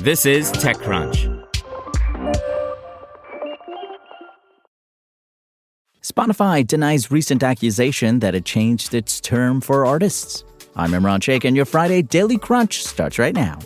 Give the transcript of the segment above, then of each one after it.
This is TechCrunch. Spotify denies recent accusation that it changed its term for artists. I'm Imran Sheikh, and your Friday Daily Crunch starts right now.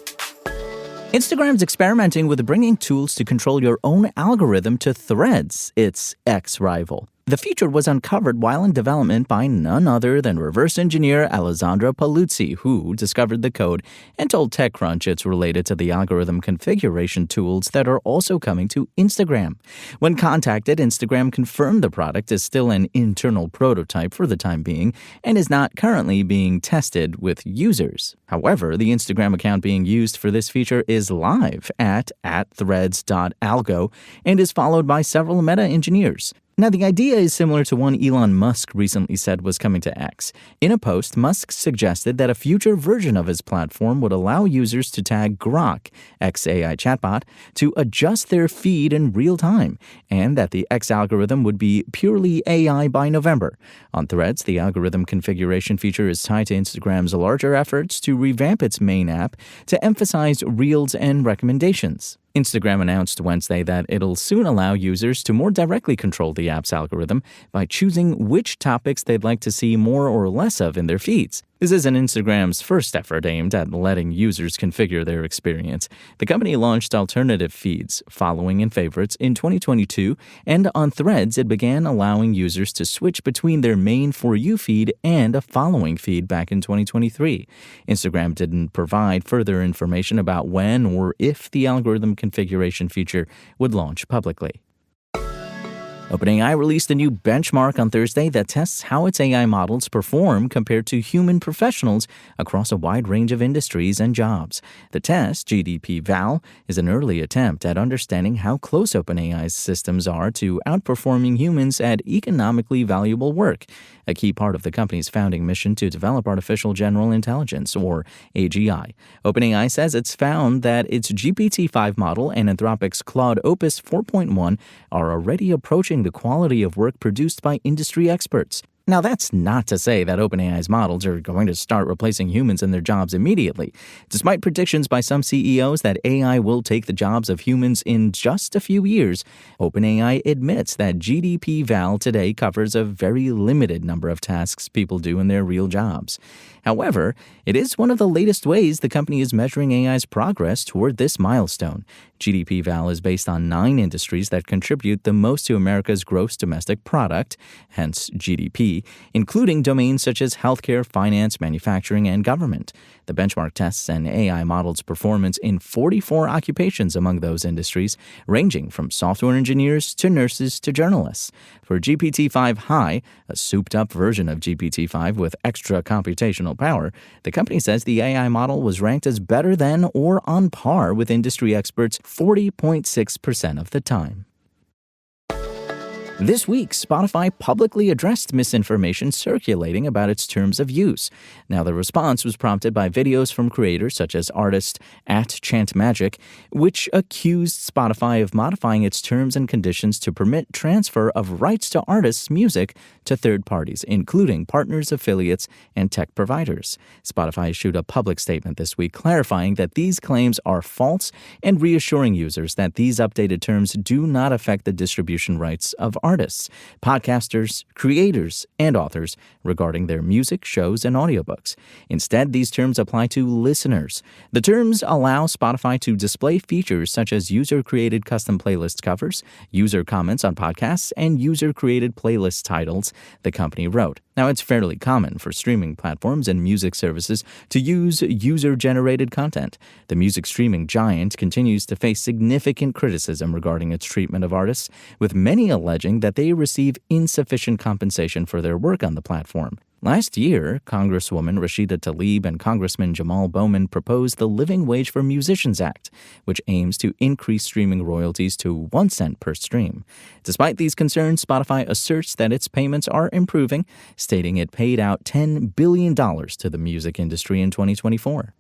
Instagram's experimenting with bringing tools to control your own algorithm to Threads, its ex-rival. The feature was uncovered while in development by none other than reverse engineer Alessandro Paluzzi, who discovered the code and told TechCrunch it's related to the algorithm configuration tools that are also coming to Instagram. When contacted, Instagram confirmed the product is still an internal prototype for the time being and is not currently being tested with users. However, the Instagram account being used for this feature is live at threads.algo and is followed by several Meta engineers. Now, the idea is similar to one Elon Musk recently said was coming to X. In a post, Musk suggested that a future version of his platform would allow users to tag Grok, X AI chatbot, to adjust their feed in real time, and that the X algorithm would be purely AI by November. On Threads, the algorithm configuration feature is tied to Instagram's larger efforts to revamp its main app to emphasize Reels and recommendations. Instagram announced Wednesday that it'll soon allow users to more directly control the app's algorithm by choosing which topics they'd like to see more or less of in their feeds. This isn't Instagram's first effort aimed at letting users configure their experience. The company launched alternative feeds, following and favorites, in 2022, and on Threads it began allowing users to switch between their main For You feed and a following feed back in 2023. Instagram didn't provide further information about when or if the algorithm configuration feature would launch publicly. OpenAI released a new benchmark on Thursday that tests how its AI models perform compared to human professionals across a wide range of industries and jobs. The test, GDP-Val, is an early attempt at understanding how close OpenAI's systems are to outperforming humans at economically valuable work, a key part of the company's founding mission to develop artificial general intelligence, or AGI. OpenAI says it's found that its GPT-5 model and Anthropic's Claude Opus 4.1 are already approaching the quality of work produced by industry experts. Now, that's not to say that OpenAI's models are going to start replacing humans in their jobs immediately. Despite predictions by some CEOs that AI will take the jobs of humans in just a few years, OpenAI admits that GDP-Val today covers a very limited number of tasks people do in their real jobs. However, it is one of the latest ways the company is measuring AI's progress toward this milestone. GDP-Val is based on 9 industries that contribute the most to America's gross domestic product, hence GDP, including domains such as healthcare, finance, manufacturing, and government. The benchmark tests an AI model's performance in 44 occupations among those industries, ranging from software engineers to nurses to journalists. For GPT-5 High, a souped-up version of GPT-5 with extra computational power, the company says the AI model was ranked as better than or on par with industry experts 40.6% of the time. This week, Spotify publicly addressed misinformation circulating about its terms of use. Now, the response was prompted by videos from creators such as artist @ChantMagic, which accused Spotify of modifying its terms and conditions to permit transfer of rights to artists' music to third parties, including partners, affiliates, and tech providers. Spotify issued a public statement this week clarifying that these claims are false and reassuring users that these updated terms do not affect the distribution rights of artists, podcasters, creators, and authors regarding their music, shows, and audiobooks. Instead, these terms apply to listeners. The terms allow Spotify to display features such as user-created custom playlist covers, user comments on podcasts, and user-created playlist titles, the company wrote. Now, it's fairly common for streaming platforms and music services to use user-generated content. The music streaming giant continues to face significant criticism regarding its treatment of artists, with many alleging that they receive insufficient compensation for their work on the platform. Last year, Congresswoman Rashida Tlaib and Congressman Jamal Bowman proposed the Living Wage for Musicians Act, which aims to increase streaming royalties to 1 cent per stream. Despite these concerns, Spotify asserts that its payments are improving, stating it paid out $10 billion to the music industry in 2024.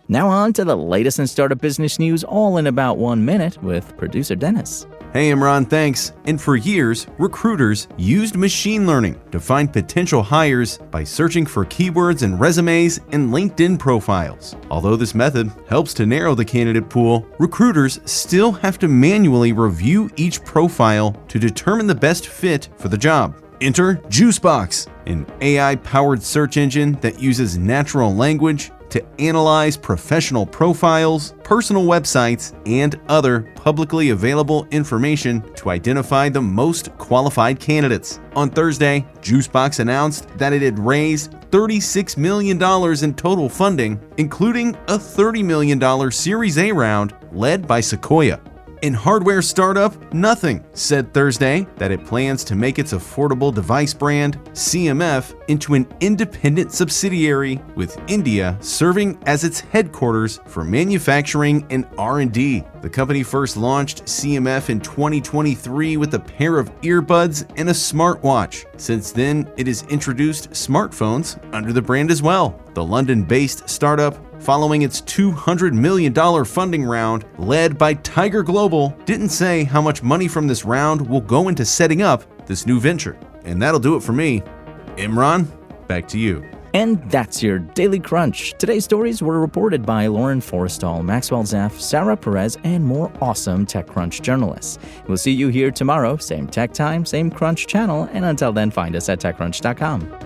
Now on to the latest in startup business news, all in about 1 minute with producer Dennis. Hey Imran, thanks. And for years, recruiters used machine learning to find potential hires by searching for keywords in resumes and LinkedIn profiles. Although this method helps to narrow the candidate pool, recruiters still have to manually review each profile to determine the best fit for the job. Enter Juicebox, an AI-powered search engine that uses natural language to analyze professional profiles, personal websites, and other publicly available information to identify the most qualified candidates. On Thursday, Juicebox announced that it had raised $36 million in total funding, including a $30 million Series A round led by Sequoia. In hardware startup Nothing said Thursday that it plans to make its affordable device brand, CMF, into an independent subsidiary, with India serving as its headquarters for manufacturing and R&D. The company first launched CMF in 2023 with a pair of earbuds and a smartwatch. Since then, it has introduced smartphones under the brand as well. The London-based startup, following its $200 million funding round led by Tiger Global, didn't say how much money from this round will go into setting up this new venture. And that'll do it for me. Imran, back to you. And that's your Daily Crunch. Today's stories were reported by Lauren Forrestal, Maxwell Zaff, Sarah Perez, and more awesome TechCrunch journalists. We'll see you here tomorrow, same tech time, same Crunch channel, and until then, find us at TechCrunch.com.